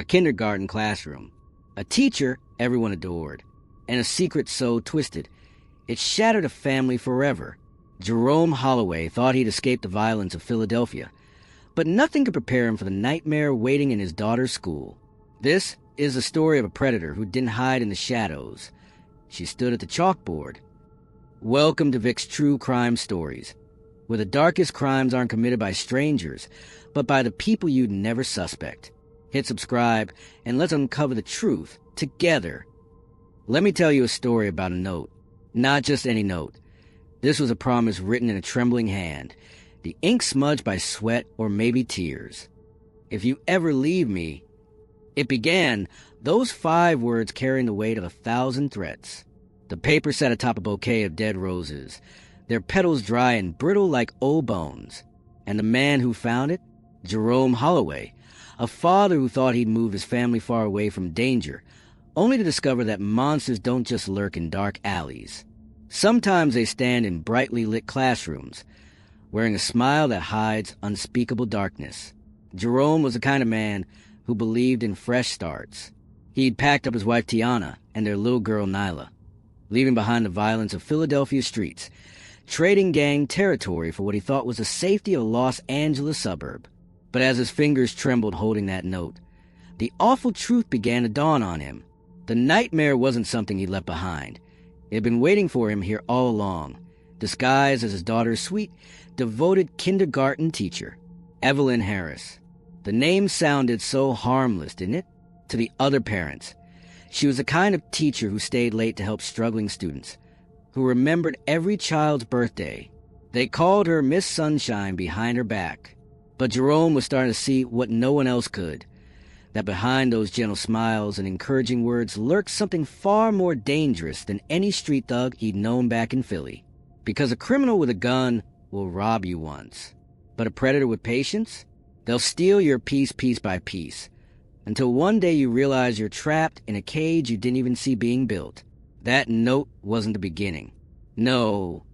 a kindergarten classroom, a teacher everyone adored, and a secret so twisted it shattered a family forever. Jerome Holloway thought he'd escaped the violence of Philadelphia, but nothing could prepare him for the nightmare waiting in his daughter's school. This is the story of a predator who didn't hide in the shadows. She stood at the chalkboard. Welcome to Vic's True Crime Stories, where the darkest crimes aren't committed by strangers, but by the people you'd never suspect. Hit subscribe, and let's uncover the truth together. Let me tell you a story about a note. Not just any note. This was a promise written in a trembling hand, the ink smudged by sweat or maybe tears. If you ever leave me... It began, those 5 words carrying the weight of 1,000 threats. The paper sat atop a bouquet of dead roses, their petals dry and brittle like old bones. And the man who found it? Jerome Holloway, a father who thought he'd moved his family far away from danger, only to discover that monsters don't just lurk in dark alleys. Sometimes they stand in brightly lit classrooms, wearing a smile that hides unspeakable darkness. Jerome was the kind of man who believed in fresh starts. He'd packed up his wife Tiana and their little girl Nyla, leaving behind the violence of Philadelphia streets, trading gang territory for what he thought was the safety of a Los Angeles suburb. But as his fingers trembled holding that note, the awful truth began to dawn on him. The nightmare wasn't something he left behind. It had been waiting for him here all along, disguised as his daughter's sweet, devoted kindergarten teacher, Evelyn Harris. The name sounded so harmless, didn't it? To the other parents. She was the kind of teacher who stayed late to help struggling students, who remembered every child's birthday. They called her Miss Sunshine behind her back. But Jerome was starting to see what no one else could, that behind those gentle smiles and encouraging words lurked something far more dangerous than any street thug he'd known back in Philly. Because a criminal with a gun will rob you once, but a predator with patience? They'll steal your piece by piece, until one day you realize you're trapped in a cage you didn't even see being built. That note wasn't the beginning. No.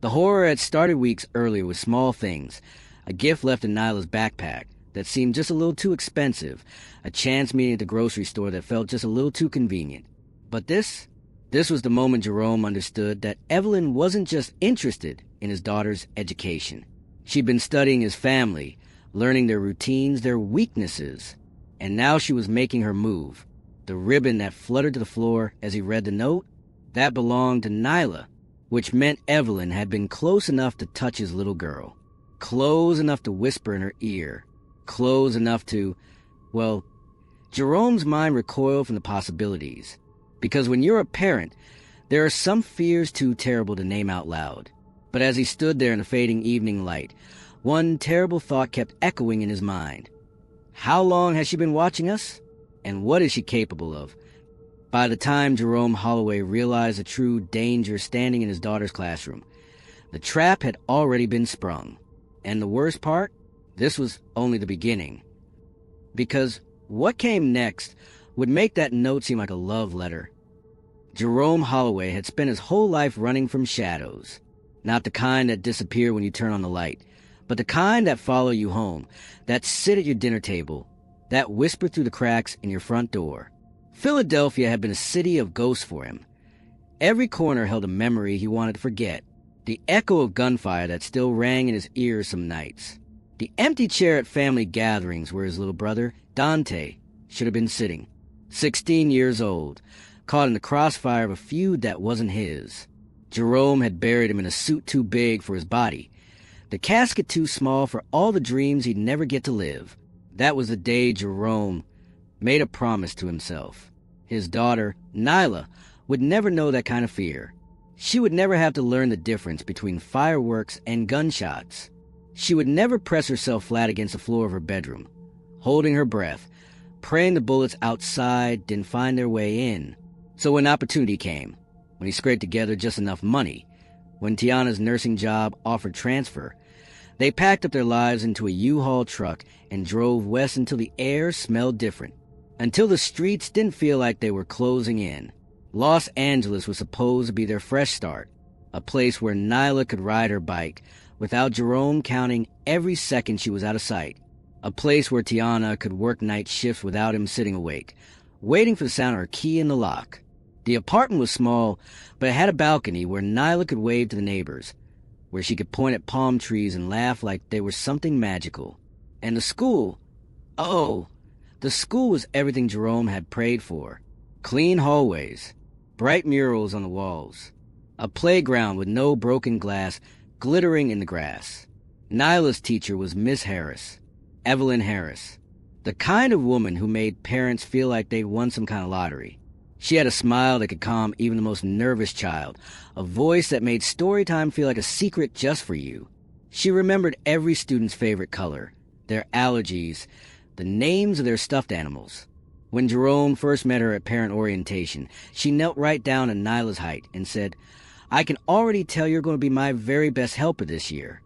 The horror had started weeks earlier with small things, a gift left in Nyla's backpack that seemed just a little too expensive, a chance meeting at the grocery store that felt just a little too convenient. But this was the moment Jerome understood that Evelyn wasn't just interested in his daughter's education. She'd been studying his family, learning their routines, their weaknesses, and now she was making her move. The ribbon that fluttered to the floor as he read the note, that belonged to Nyla, which meant Evelyn had been close enough to touch his little girl, close enough to whisper in her ear, close enough to, well, Jerome's mind recoiled from the possibilities, because when you're a parent, there are some fears too terrible to name out loud. But as he stood there in the fading evening light, one terrible thought kept echoing in his mind. How long has she been watching us? And what is she capable of? By the time Jerome Holloway realized the true danger standing in his daughter's classroom, the trap had already been sprung. And the worst part? This was only the beginning. Because what came next would make that note seem like a love letter. Jerome Holloway had spent his whole life running from shadows. Not the kind that disappear when you turn on the light, but the kind that follow you home, that sit at your dinner table, that whisper through the cracks in your front door. Philadelphia had been a city of ghosts for him. Every corner held a memory he wanted to forget, the echo of gunfire that still rang in his ears some nights, the empty chair at family gatherings where his little brother, Dante, should have been sitting, 16 years old, caught in the crossfire of a feud that wasn't his. Jerome had buried him in a suit too big for his body, the casket too small for all the dreams he'd never get to live. That was the day Jerome made a promise to himself. His daughter, Nyla, would never know that kind of fear. She would never have to learn the difference between fireworks and gunshots. She would never press herself flat against the floor of her bedroom, holding her breath, praying the bullets outside didn't find their way in. So when opportunity came, when he scraped together just enough money, when Tiana's nursing job offered transfer, they packed up their lives into a U-Haul truck and drove west until the air smelled different, until the streets didn't feel like they were closing in. Los Angeles was supposed to be their fresh start, a place where Nyla could ride her bike without Jerome counting every second she was out of sight. a place where Tiana could work night shifts without him sitting awake, waiting for the sound of her key in the lock. The apartment was small, but it had a balcony where Nyla could wave to the neighbors, where she could point at palm trees and laugh like they were something magical. And the school, the school was everything Jerome had prayed for. Clean hallways, bright murals on the walls, a playground with no broken glass glittering in the grass. Nyla's teacher was Miss Harris, Evelyn Harris, the kind of woman who made parents feel like they'd won some kind of lottery. She had a smile that could calm even the most nervous child, a voice that made story time feel like a secret just for you. She remembered every student's favorite color, their allergies, the names of their stuffed animals. When Jerome first met her at parent orientation, she knelt right down at Nyla's height and said, "I can already tell you're going to be my very best helper this year."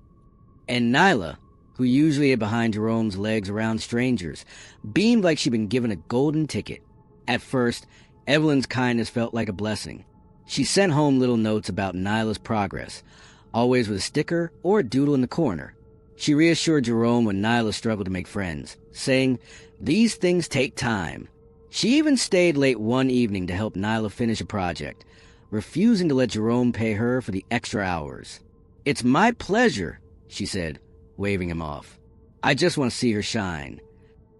And Nyla, who usually hid behind Jerome's legs around strangers, beamed like she'd been given a golden ticket. At first, Evelyn's kindness felt like a blessing. She sent home little notes about Nyla's progress, always with a sticker or a doodle in the corner. She reassured Jerome when Nyla struggled to make friends, saying, "These things take time." She even stayed late one evening to help Nyla finish a project, refusing to let Jerome pay her for the extra hours. "It's my pleasure," she said, waving him off. "I just want to see her shine."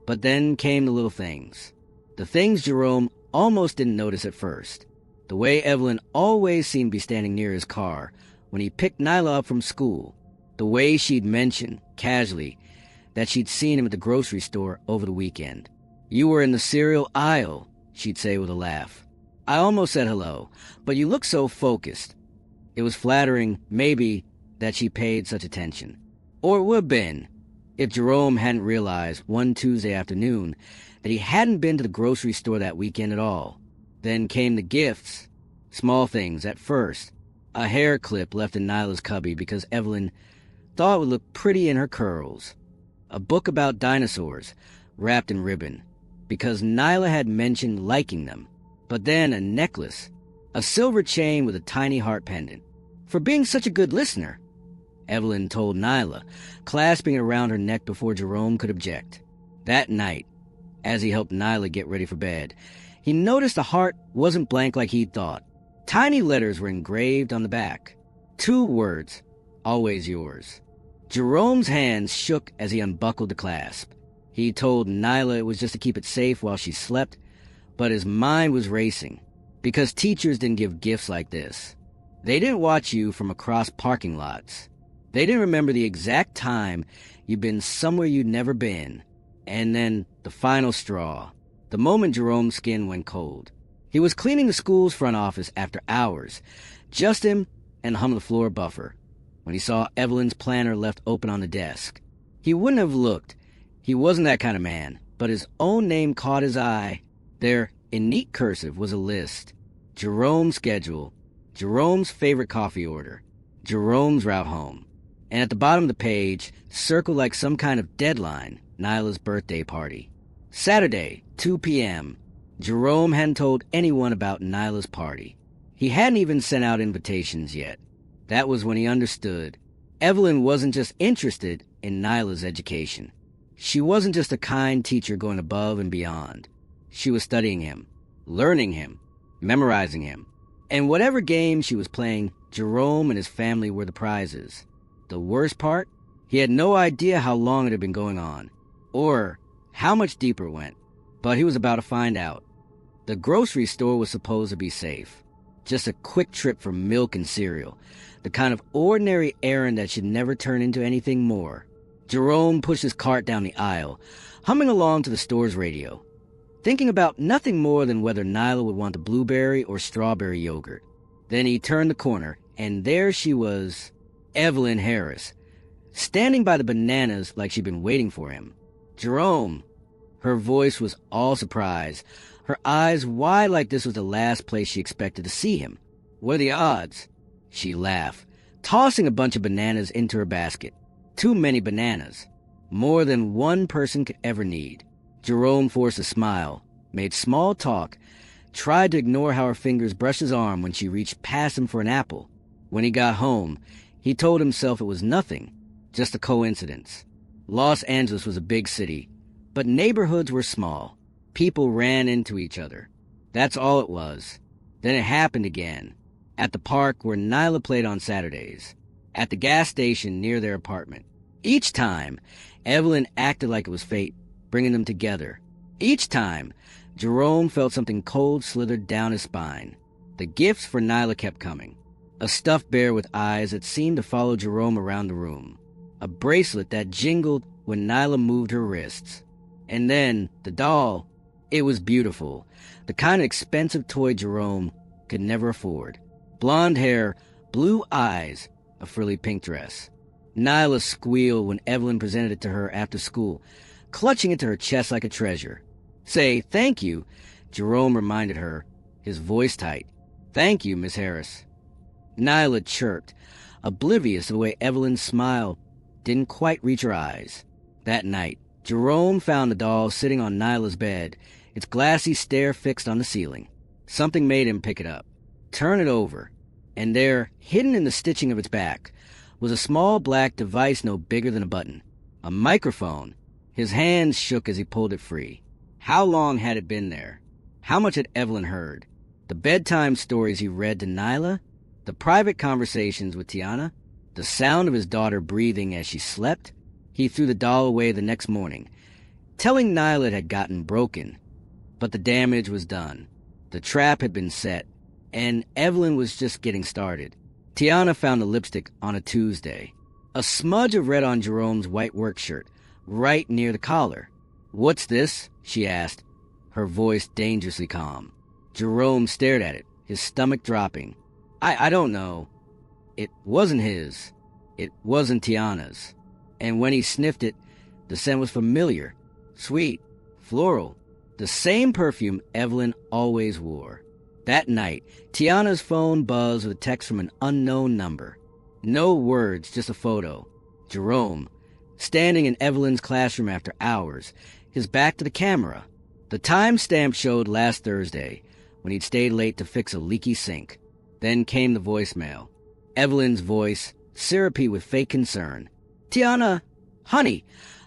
But then came the little things. The things Jerome almost didn't notice at first. The way Evelyn always seemed to be standing near his car when he picked Nyla up from school. The way she'd mentioned, casually, that she'd seen him at the grocery store over the weekend. "You were in the cereal aisle," she'd say with a laugh. "I almost said hello, but you look so focused." It was flattering, maybe, that she paid such attention. Or it would have been, if Jerome hadn't realized one Tuesday afternoon that he hadn't been to the grocery store that weekend at all. Then came the gifts. Small things at first. A hair clip left in Nyla's cubby because Evelyn thought it would look pretty in her curls. A book about dinosaurs, wrapped in ribbon, because Nyla had mentioned liking them. But then a necklace, a silver chain with a tiny heart pendant. "For being such a good listener," Evelyn told Nyla, clasping it around her neck before Jerome could object. That night, as he helped Nyla get ready for bed, he noticed the heart wasn't blank like he'd thought. Tiny letters were engraved on the back. 2 words, "Always yours." Jerome's hands shook as he unbuckled the clasp. He told Nyla it was just to keep it safe while she slept, but his mind was racing, because teachers didn't give gifts like this. They didn't watch you from across parking lots. They didn't remember the exact time you'd been somewhere you'd never been. And then the final straw, the moment Jerome's skin went cold. He was cleaning the school's front office after hours, just him and the hum of the floor buffer, when he saw Evelyn's planner left open on the desk. He wouldn't have looked. He wasn't that kind of man, but his own name caught his eye. There, in neat cursive, was a list. Jerome's schedule, Jerome's favorite coffee order, Jerome's route home. And at the bottom of the page, circled like some kind of deadline, Nyla's birthday party. Saturday, 2 p.m. Jerome hadn't told anyone about Nyla's party. He hadn't even sent out invitations yet. That was when he understood. Evelyn wasn't just interested in Nyla's education. She wasn't just a kind teacher going above and beyond. She was studying him, learning him, memorizing him. And whatever game she was playing, Jerome and his family were the prizes. The worst part? He had no idea how long it had been going on, or how much deeper it went. But he was about to find out. The grocery store was supposed to be safe. Just a quick trip for milk and cereal. The kind of ordinary errand that should never turn into anything more. Jerome pushed his cart down the aisle, humming along to the store's radio, thinking about nothing more than whether Nyla would want the blueberry or strawberry yogurt. Then he turned the corner, and there she was, Evelyn Harris, standing by the bananas like she'd been waiting for him. "Jerome!" Her voice was all surprise, her eyes wide like this was the last place she expected to see him. "What are the odds?" She laughed, tossing a bunch of bananas into her basket. Too many bananas. More than one person could ever need. Jerome forced a smile, made small talk, tried to ignore how her fingers brushed his arm when she reached past him for an apple. When he got home, he told himself it was nothing, just a coincidence. Los Angeles was a big city, but neighborhoods were small. People ran into each other. That's all it was. Then it happened again. At the park where Nyla played on Saturdays. At the gas station near their apartment. Each time, Evelyn acted like it was fate, bringing them together. Each time, Jerome felt something cold slithered down his spine. The gifts for Nyla kept coming. A stuffed bear with eyes that seemed to follow Jerome around the room. A bracelet that jingled when Nyla moved her wrists. And then, the doll. It was beautiful. The kind of expensive toy Jerome could never afford. Blonde hair, blue eyes, a frilly pink dress. Nyla squealed when Evelyn presented it to her after school, clutching it to her chest like a treasure. Say, thank you, Jerome reminded her, his voice tight. Thank you, Miss Harris. Nyla chirped, oblivious of the way Evelyn's smile didn't quite reach her eyes. That night, Jerome found the doll sitting on Nyla's bed, its glassy stare fixed on the ceiling. Something made him pick it up, turn it over, and there, hidden in the stitching of its back, was a small black device no bigger than a button. A microphone. His hands shook as he pulled it free. How long had it been there? How much had Evelyn heard? The bedtime stories he read to Nyla? The private conversations with Tiana? The sound of his daughter breathing as she slept? He threw the doll away the next morning, telling Nyla it had gotten broken. But the damage was done. The trap had been set, and Evelyn was just getting started. Tiana found the lipstick on a Tuesday. A smudge of red on Jerome's white work shirt, right near the collar. "What's this?" she asked, her voice dangerously calm. Jerome stared at it, his stomach dropping. I don't know. It wasn't his. It wasn't Tiana's. And when he sniffed it, the scent was familiar, sweet, floral, the same perfume Evelyn always wore. That night, Tiana's phone buzzed with a text from an unknown number. No words, just a photo. Jerome, standing in Evelyn's classroom after hours, his back to the camera. The timestamp showed last Thursday, when he'd stayed late to fix a leaky sink. Then came the voicemail. Evelyn's voice, syrupy with fake concern. "Tiana, honey,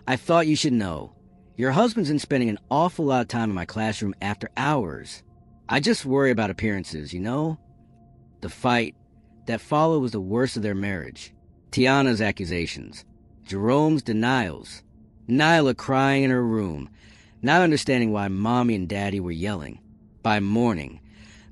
I thought you should know. Your husband's been spending an awful lot of time in my classroom after hours. I just worry about appearances, you know?" The fight that followed was the worst of their marriage. Tiana's accusations, Jerome's denials, Nyla crying in her room, not understanding why Mommy and Daddy were yelling. By morning,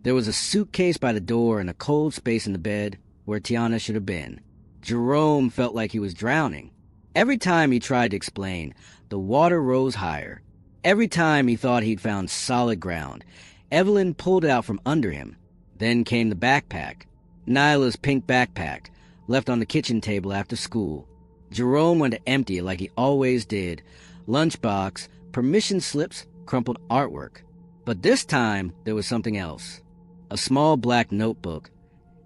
there was a suitcase by the door and a cold space in the bed where Tiana should have been. Jerome felt like he was drowning. Every time he tried to explain, the water rose higher. Every time he thought he'd found solid ground, Evelyn pulled it out from under him. Then came the backpack. Nyla's pink backpack, left on the kitchen table after school. Jerome went to empty it like he always did. Lunchbox, permission slips, crumpled artwork. But this time, there was something else. A small black notebook,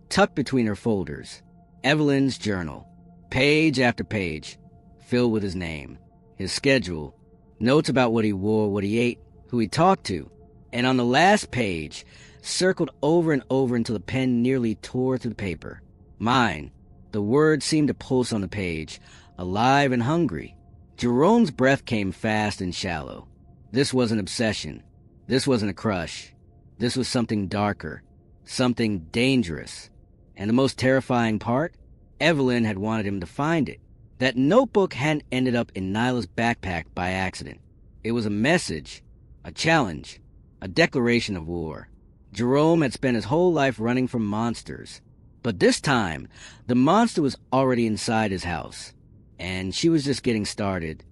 tucked between her folders. Evelyn's journal. Page after page, filled with his name, his schedule, notes about what he wore, what he ate, who he talked to. And on the last page, circled over and over until the pen nearly tore through the paper. Mine. The words seemed to pulse on the page, alive and hungry. Jerome's breath came fast and shallow. This was an obsession. This wasn't a crush. This was something darker, something dangerous. And the most terrifying part? Evelyn had wanted him to find it. That notebook hadn't ended up in Nyla's backpack by accident. It was a message, a challenge, a declaration of war. Jerome had spent his whole life running from monsters. But this time, the monster was already inside his house. And she was just getting started.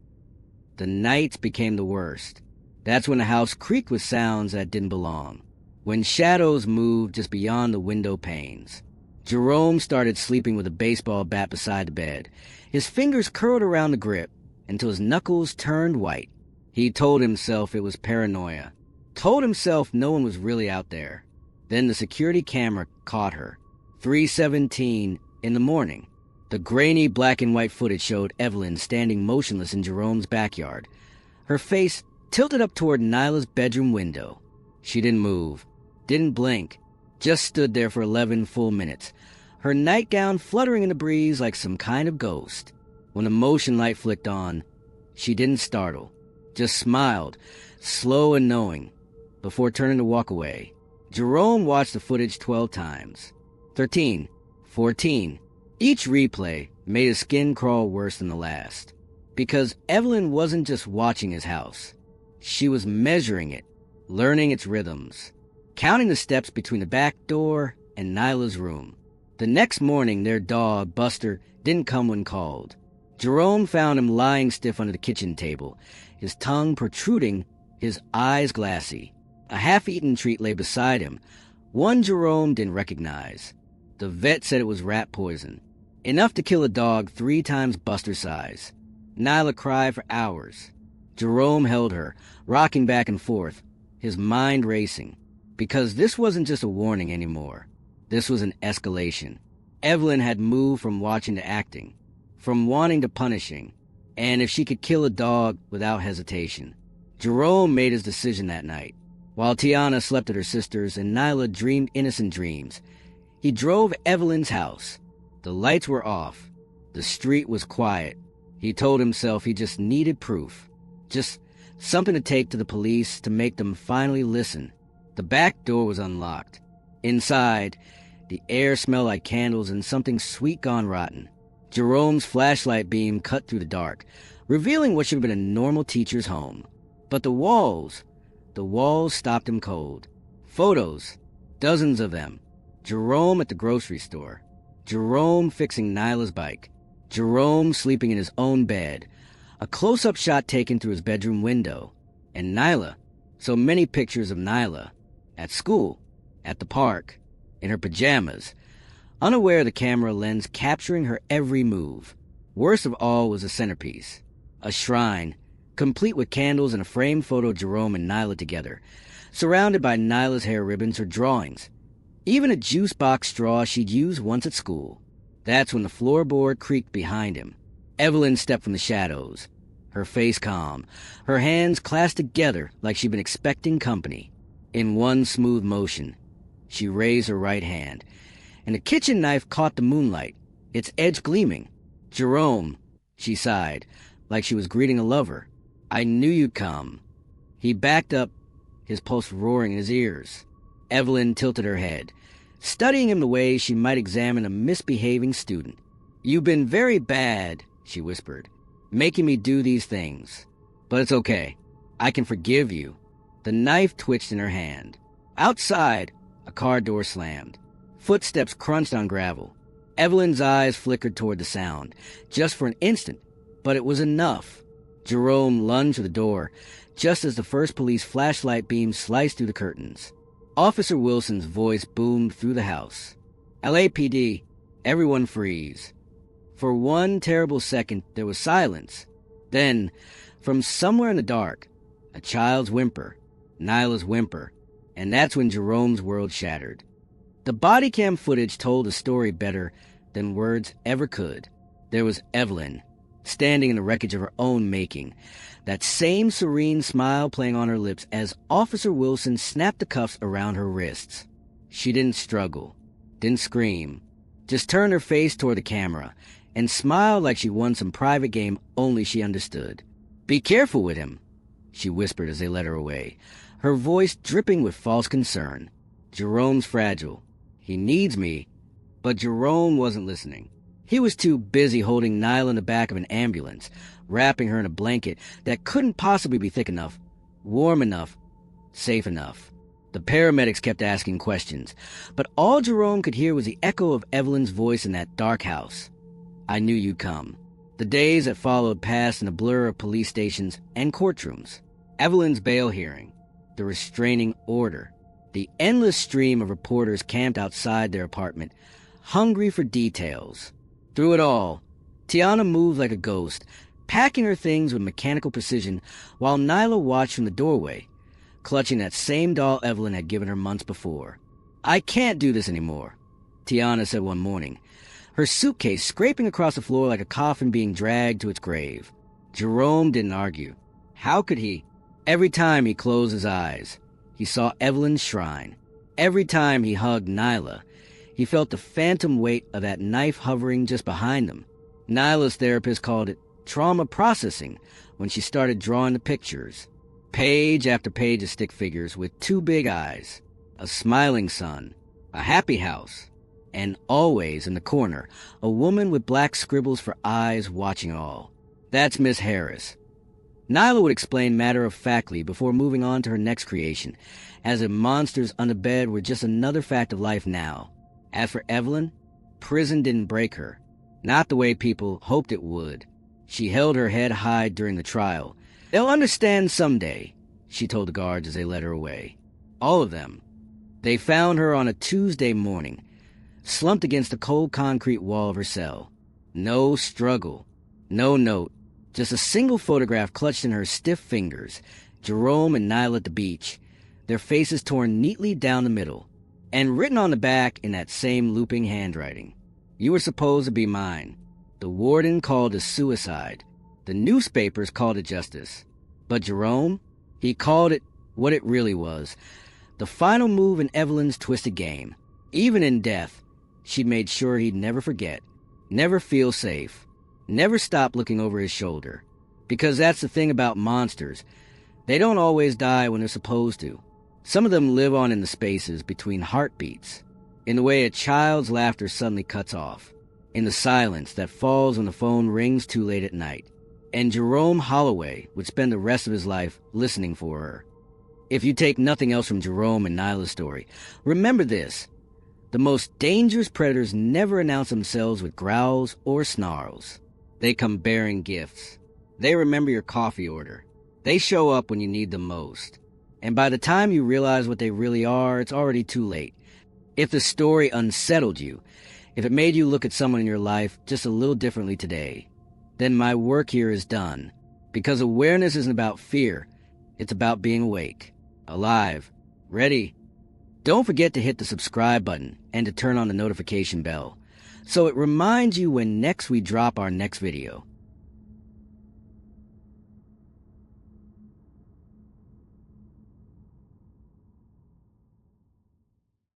The nights became the worst. That's when the house creaked with sounds that didn't belong. When shadows moved just beyond the window panes. Jerome started sleeping with a baseball bat beside the bed. His fingers curled around the grip until his knuckles turned white. He told himself it was paranoia. Told himself no one was really out there. Then the security camera caught her. 3:17 in the morning. The grainy black and white footage showed Evelyn standing motionless in Jerome's backyard. Her face tilted up toward Nyla's bedroom window. She didn't move, didn't blink, just stood there for 11 full minutes, her nightgown fluttering in the breeze like some kind of ghost. When the motion light flicked on, She didn't startle, just smiled, slow and knowing, before turning to walk away. Jerome watched the footage 12 times. 13, 14. Each replay made his skin crawl worse than the last. Because Evelyn wasn't just watching his house. She was measuring it, learning its rhythms, counting the steps between the back door and Nyla's room. The next morning, their dog, Buster, didn't come when called. Jerome found him lying stiff under the kitchen table, his tongue protruding, his eyes glassy. A half-eaten treat lay beside him, one Jerome didn't recognize. The vet said it was rat poison, enough to kill a dog 3 times Buster's size. Nyla cried for hours. Jerome held her, rocking back and forth, his mind racing. Because this wasn't just a warning anymore. This was an escalation. Evelyn had moved from watching to acting, from wanting to punishing, and if she could kill a dog without hesitation. Jerome made his decision that night. While Tiana slept at her sister's and Nyla dreamed innocent dreams, he drove Evelyn's house. The lights were off. The street was quiet. He told himself he just needed proof. Just something to take to the police to make them finally listen. The back door was unlocked. Inside, the air smelled like candles and something sweet gone rotten. Jerome's flashlight beam cut through the dark, revealing what should have been a normal teacher's home. But the walls stopped him cold. Photos, dozens of them. Jerome at the grocery store. Jerome fixing Nyla's bike. Jerome sleeping in his own bed. A close-up shot taken through his bedroom window. And Nyla. So many pictures of Nyla. At school. At the park. In her pajamas. Unaware of the camera lens capturing her every move. Worst of all was the centerpiece. A shrine, complete with candles and a framed photo of Jerome and Nyla together, surrounded by Nyla's hair ribbons or drawings. Even a juice box straw she'd used once at school. That's when the floorboard creaked behind him. Evelyn stepped from the shadows, her face calm, her hands clasped together like she'd been expecting company. In one smooth motion, she raised her right hand, and the kitchen knife caught the moonlight, its edge gleaming. "Jerome," she sighed, like she was greeting a lover. "I knew you'd come." He backed up, his pulse roaring in his ears. Evelyn tilted her head, studying him the way she might examine a misbehaving student. "You've been very bad," she whispered, "making me do these things. But it's okay. I can forgive you." The knife twitched in her hand. Outside, a car door slammed. Footsteps crunched on gravel. Evelyn's eyes flickered toward the sound, just for an instant, but it was enough. Jerome lunged to the door, just as the first police flashlight beam sliced through the curtains. Officer Wilson's voice boomed through the house. "LAPD, everyone freeze." For one terrible second, there was silence. Then, from somewhere in the dark, a child's whimper, Nyla's whimper, and that's when Jerome's world shattered. The body cam footage told the story better than words ever could. There was Evelyn, standing in the wreckage of her own making, that same serene smile playing on her lips as Officer Wilson snapped the cuffs around her wrists. She didn't struggle, didn't scream, just turned her face toward the camera and smiled like she won some private game only she understood. "Be careful with him," she whispered as they led her away, her voice dripping with false concern. "Jerome's fragile. He needs me." But Jerome wasn't listening. He was too busy holding Nyla in the back of an ambulance, wrapping her in a blanket that couldn't possibly be thick enough, warm enough, safe enough. The paramedics kept asking questions, but all Jerome could hear was the echo of Evelyn's voice in that dark house. "I knew you'd come." The days that followed passed in a blur of police stations and courtrooms. Evelyn's bail hearing, the restraining order, the endless stream of reporters camped outside their apartment, hungry for details. Through it all, Tiana moved like a ghost, packing her things with mechanical precision, while Nyla watched from the doorway, clutching that same doll Evelyn had given her months before. "I can't do this anymore," Tiana said one morning, her suitcase scraping across the floor like a coffin being dragged to its grave. Jerome didn't argue. How could he? Every time he closed his eyes, he saw Evelyn's shrine. Every time he hugged Nyla, he felt the phantom weight of that knife hovering just behind them. Nyla's therapist called it trauma processing when she started drawing the pictures. Page after page of stick figures with two big eyes, a smiling sun, a happy house, and always in the corner, a woman with black scribbles for eyes watching all. That's Miss Harris. Nyla would explain matter-of-factly before moving on to her next creation, as if monsters under bed were just another fact of life now. As for Evelyn, prison didn't break her. Not the way people hoped it would. She held her head high during the trial. "They'll understand someday," she told the guards as they led her away. All of them. They found her on a Tuesday morning, slumped against the cold concrete wall of her cell. No struggle. No note. Just a single photograph clutched in her stiff fingers. Jerome and Nyla at the beach, their faces torn neatly down the middle, and written on the back in that same looping handwriting, "You were supposed to be mine." The warden called it suicide. The newspapers called it justice. But Jerome, he called it what it really was, the final move in Evelyn's twisted game. Even in death, she made sure he'd never forget, never feel safe, never stop looking over his shoulder. Because that's the thing about monsters. They don't always die when they're supposed to. Some of them live on in the spaces between heartbeats, in the way a child's laughter suddenly cuts off, in the silence that falls when the phone rings too late at night. And Jerome Holloway would spend the rest of his life listening for her. If you take nothing else from Jerome and Nyla's story, remember this: the most dangerous predators never announce themselves with growls or snarls. They come bearing gifts. They remember your coffee order. They show up when you need them most. And by the time you realize what they really are, it's already too late. If the story unsettled you, if it made you look at someone in your life just a little differently today, then my work here is done. Because awareness isn't about fear. It's about being awake, alive, ready. Don't forget to hit the subscribe button and to turn on the notification bell, so it reminds you when next we drop our next video.